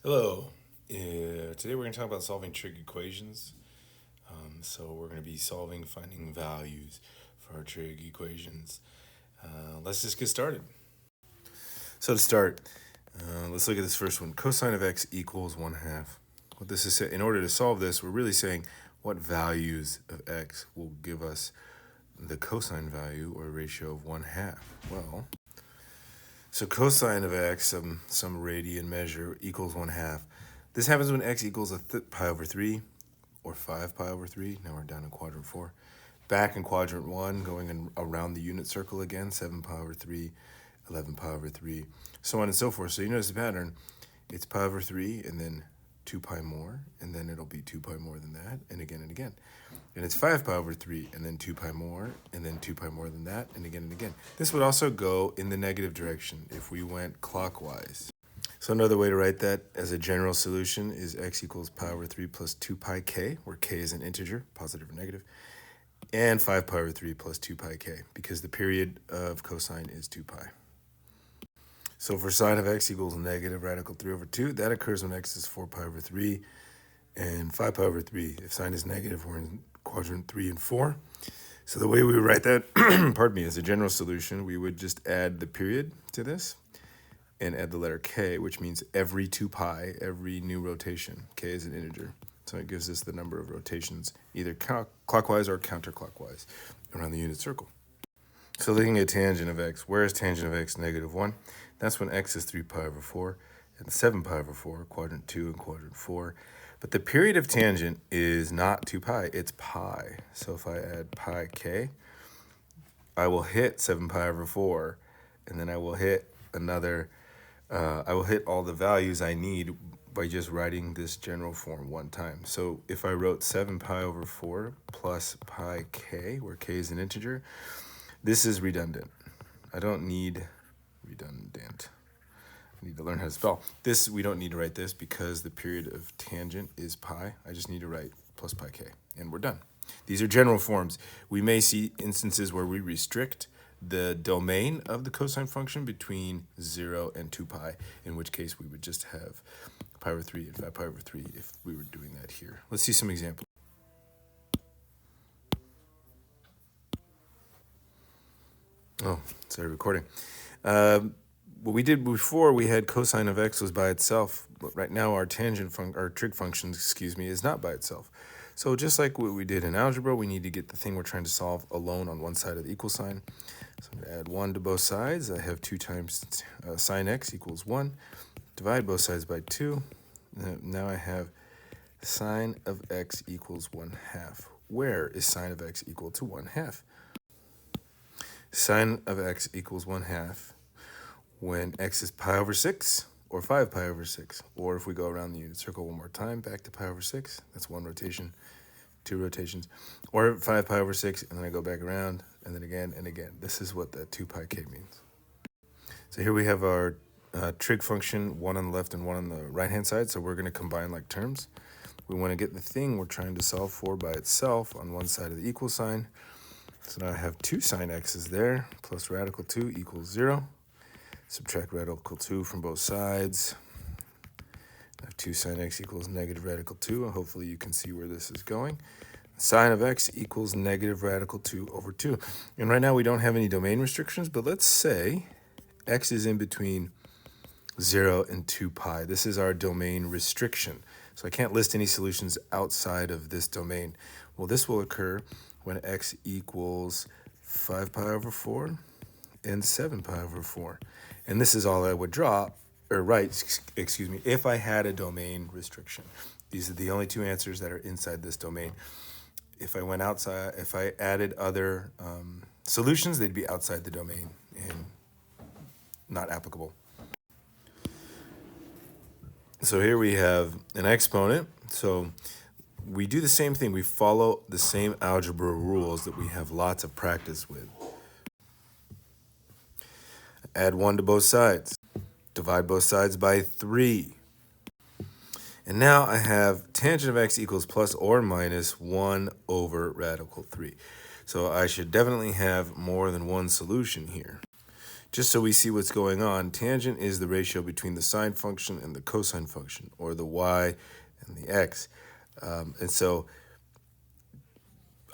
Hello. Today we're going to talk about solving trig equations. So we're going to be finding values for our trig equations. Let's just get started. So to start, let's look at this first one. Cosine of x equals 1/2. What this is, in order to solve this, we're really saying what values of x will give us the cosine value or ratio of 1/2. Well, so cosine of x, some radian measure, equals 1/2. This happens when x equals pi over 3 or 5 pi over 3. Now we're down in quadrant 4. Back in quadrant 1, going around the unit circle again, 7 pi over 3, 11 pi over 3, so on and so forth. So you notice the pattern. It's pi over 3 and then 2 pi more, and then it'll be 2 pi more than that, and again and again. And it's 5 pi over 3, and then 2 pi more, and then 2 pi more than that, and again and again. This would also go in the negative direction if we went clockwise. So another way to write that as a general solution is x equals pi over 3 plus 2 pi k, where k is an integer, positive or negative, and 5 pi over 3 plus 2 pi k, because the period of cosine is 2 pi. So for sine of x equals negative radical 3 over 2, that occurs when x is 4 pi over 3 and 5 pi over 3. If sine is negative, we're in quadrant 3 and 4. So the way we would write that, pardon me, as a general solution, we would just add the period to this and add the letter k, which means every 2 pi, every new rotation. K is an integer. So it gives us the number of rotations, either clockwise or counterclockwise, around the unit circle. So looking at tangent of x, where is tangent of x negative 1? That's when x is 3 pi over 4 and 7 pi over 4, quadrant 2 and quadrant 4. But the period of tangent is not 2 pi, it's pi. So if I add pi k, I will hit 7 pi over 4, and then I will hit I will hit all the values I need by just writing this general form one time. So if I wrote 7 pi over 4 plus pi k, where k is an integer, this is redundant. I don't need redundant. I need to learn how to spell. This, we don't need to write this because the period of tangent is pi. I just need to write plus pi k, and we're done. These are general forms. We may see instances where we restrict the domain of the cosine function between 0 and 2 pi, in which case we would just have pi over 3 and 5 pi over 3 if we were doing that here. Let's see some examples. Oh, sorry, recording. What we did before, we had cosine of x was by itself, but right now our trig function, is not by itself. So just like what we did in algebra, we need to get the thing we're trying to solve alone on one side of the equal sign. So I'm going to add 1 to both sides. I have 2 times sine x equals 1. Divide both sides by 2. Now I have sine of x equals 1/2. Where is sine of x equal to 1/2? Sine of x equals 1/2 when x is pi over 6 or 5 pi over 6. Or if we go around the unit circle one more time, back to pi over 6. That's one rotation, 2 rotations. Or 5 pi over 6, and then I go back around, and then again and again. This is what the 2 pi k means. So here we have our trig function, one on the left and one on the right-hand side. So we're going to combine like terms. We want to get the thing we're trying to solve for by itself on one side of the equal sign. So now I have 2 sine x's there, plus radical 2 equals 0. Subtract radical 2 from both sides. I have 2 sine x equals negative radical 2. Hopefully you can see where this is going. Sine of x equals negative radical 2 over 2. And right now we don't have any domain restrictions, but let's say x is in between 0 and 2 pi. This is our domain restriction. So I can't list any solutions outside of this domain. Well, this will occur when x equals 5 pi over 4 and 7 pi over 4. And this is all I would write, if I had a domain restriction. These are the only 2 answers that are inside this domain. If I went outside, if I added other solutions, they'd be outside the domain and not applicable. So here we have an exponent. So we do the same thing. We follow the same algebra rules that we have lots of practice with. Add 1 to both sides. Divide both sides by 3. And now I have tangent of x equals plus or minus 1 over radical 3. So I should definitely have more than one solution here. just so we see what's going on, tangent is the ratio between the sine function and the cosine function, or the y and the x. And so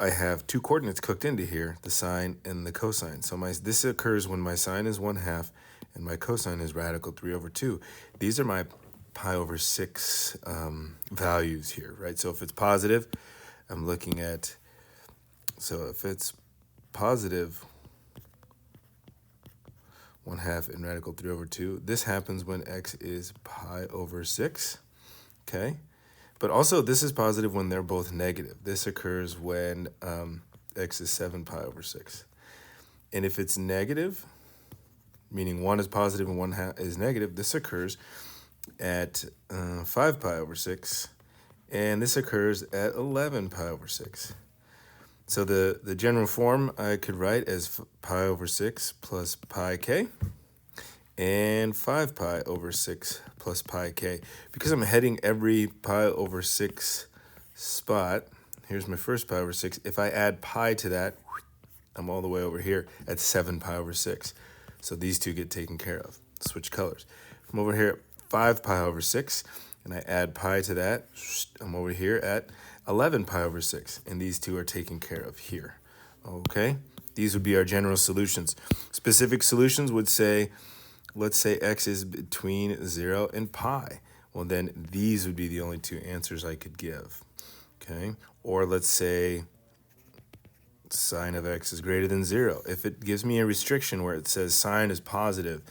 I have two coordinates cooked into here, the sine and the cosine. So this occurs when my sine is 1/2 and my cosine is radical 3/2. These are my pi over 6 values here, right? So if it's positive, I'm looking at, so if it's positive 1/2 and radical 3/2, this happens when x is pi over 6, okay? But also this is positive when they're both negative. This occurs when x is 7 pi over 6. And if it's negative, meaning 1 is positive and 1/2 is negative, this occurs at 5 pi over 6. And this occurs at 11 pi over 6. So the general form I could write as pi over 6 plus pi k, and 5 pi over 6 plus pi k. Because I'm heading every pi over 6 spot, here's my first pi over 6. If I add pi to that, I'm all the way over here at 7 pi over 6. So these two get taken care of. Switch colors. I'm over here at 5 pi over 6, and I add pi to that, I'm over here at 11 pi over 6, and these two are taken care of here. Okay? These would be our general solutions. Specific solutions would say, let's say x is between 0 and pi. Well, then these would be the only two answers I could give. Okay? Or let's say sine of x is greater than 0. If it gives me a restriction where it says sine is positive,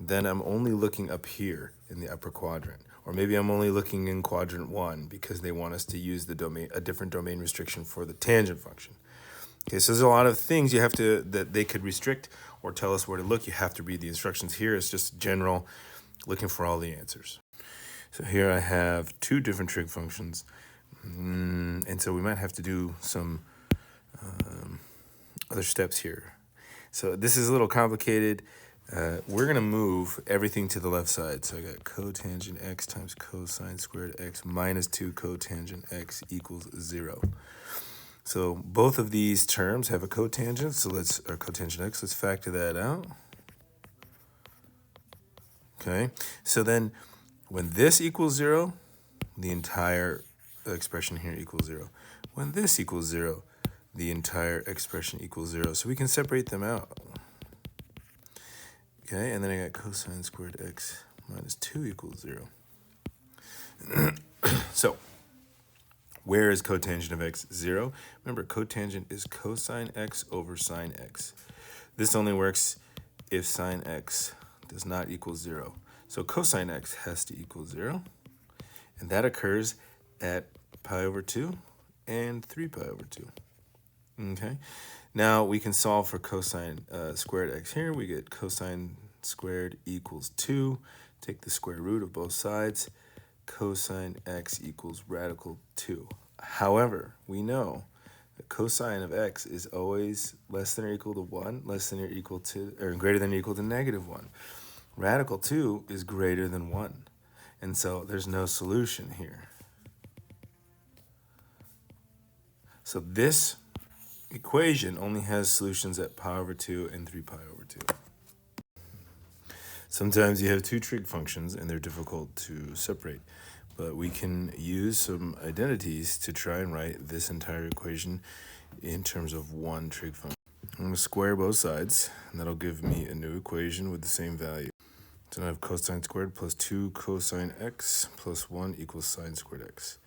then I'm only looking up here in the upper quadrant. Or maybe I'm only looking in quadrant 1 because they want us to use the domain, a different domain restriction for the tangent function. Okay, so there's a lot of things you have to, that they could restrict or tell us where to look. You have to read the instructions here. It's just general, looking for all the answers. So here I have two different trig functions. And so we might have to do some other steps here. So this is a little complicated. We're going to move everything to the left side. So I got cotangent x times cosine squared x minus 2 cotangent x equals 0. So both of these terms have a cotangent, so or cotangent x, let's factor that out. Okay, so then when this equals 0, the entire expression here equals 0. When this equals 0, the entire expression equals 0. So we can separate them out. Okay, and then I got cosine squared x minus 2 equals 0. So where is cotangent of x? 0. Remember, cotangent is cosine x over sine x. This only works if sine x does not equal 0. So cosine x has to equal 0. And that occurs at pi over 2 and 3 pi over 2. Okay. Now we can solve for cosine squared x here. We get cosine squared equals 2. Take the square root of both sides. Cosine x equals radical 2. However, we know that cosine of x is always less than or equal to 1, less than or equal to, or greater than or equal to -1. Radical 2 is greater than 1. And so there's no solution here. So this equation only has solutions at pi over 2 and 3 pi over 2. Sometimes you have two trig functions and they're difficult to separate, but we can use some identities to try and write this entire equation in terms of one trig function. I'm going to square both sides, and that'll give me a new equation with the same value. So now I have cosine squared plus 2 cosine x plus 1 equals sine squared x.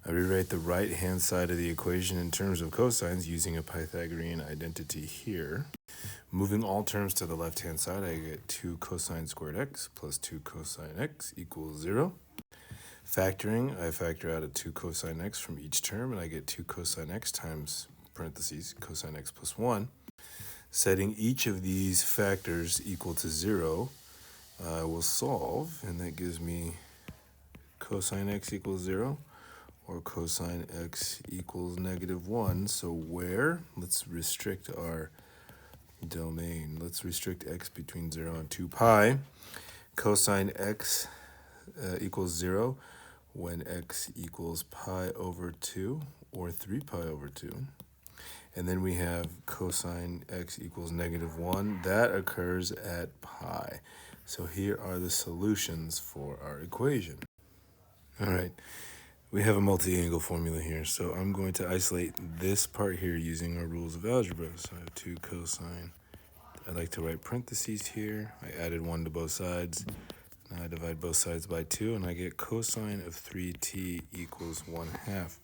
I rewrite the right-hand side of the equation in terms of cosines using a Pythagorean identity here. Moving all terms to the left-hand side, I get 2 cosine squared x plus 2 cosine x equals 0. Factoring, I factor out a 2 cosine x from each term, and I get 2 cosine x times parentheses cosine x plus 1. Setting each of these factors equal to 0, I will solve, and that gives me cosine x equals 0. Or cosine x equals -1. So where? Let's restrict our domain. Let's restrict x between 0 and 2 pi. Cosine x equals 0 when x equals pi over 2 or 3 pi over 2. And then we have cosine x equals -1. That occurs at pi. So here are the solutions for our equation. All right, we have a multi-angle formula here. So I'm going to isolate this part here using our rules of algebra. So I have 2 cosine. I like to write parentheses here. I added 1 to both sides. Now I divide both sides by 2, and I get cosine of 3t equals 1/2.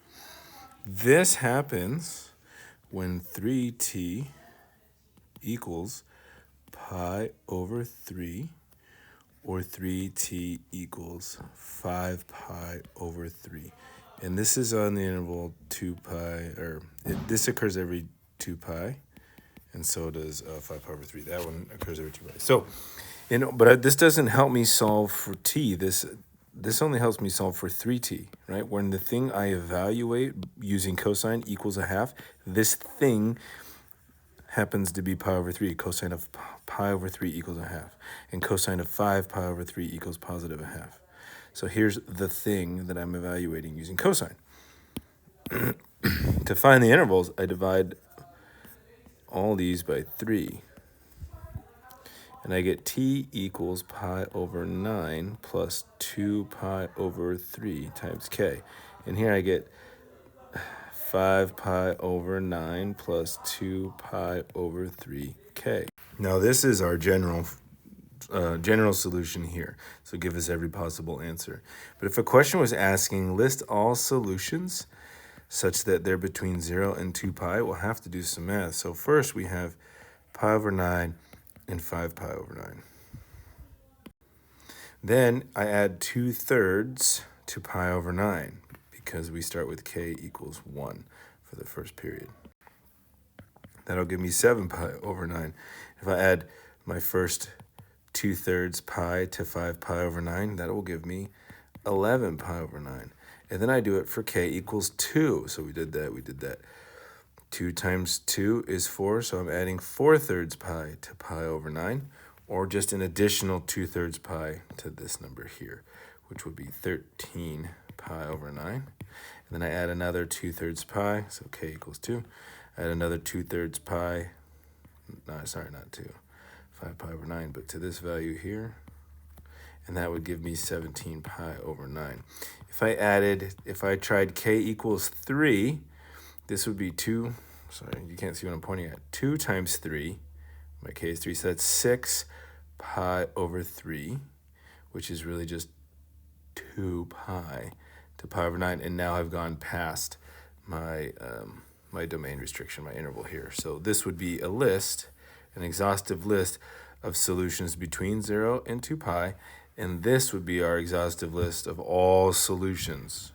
This happens when 3t equals pi over 3, or 3t equals 5 pi over 3. And this is on the interval 2 pi, this occurs every 2 pi, and so does 5 pi over 3. That one occurs every 2 pi. So, but this doesn't help me solve for t. This only helps me solve for 3t, right? When the thing I evaluate using cosine equals 1/2, this thing happens to be pi over 3. Cosine of pi over 3 equals 1/2. And cosine of 5 pi over 3 equals positive 1/2. So here's the thing that I'm evaluating using cosine. To find the intervals, I divide all these by 3. And I get t equals pi over 9 plus 2 pi over 3 times k. And here I get 5 pi over 9 plus 2 pi over 3k. Now this is our general solution here, so give us every possible answer. But if a question was asking list all solutions such that they're between 0 and 2 pi, we'll have to do some math. So first we have pi over 9 and 5 pi over 9. Then I add 2/3 to pi over 9 because we start with k equals 1 for the first period. That'll give me 7 pi over 9. If I add my first 2/3 pi to 5 pi over 9, that will give me 11 pi over 9. And then I do it for k equals 2. So we did that. 2 times 2 is 4, so I'm adding 4/3 pi to pi over 9, or just an additional 2/3 pi to this number here, which would be 13 pi over 9. And then I add another 2/3 pi, so k equals 2. Add another 2/3 pi, no, sorry, not 2, 5 pi over 9, but to this value here, and that would give me 17 pi over 9. If I tried k equals 3, this would be 2, sorry, you can't see what I'm pointing at, 2 times 3, my k is 3, so that's 6 pi over 3, which is really just 2 pi to pi over 9, and now I've gone past my my domain restriction, my interval here. So this would be a list, an exhaustive list of solutions between 0 and 2 pi, and this would be our exhaustive list of all solutions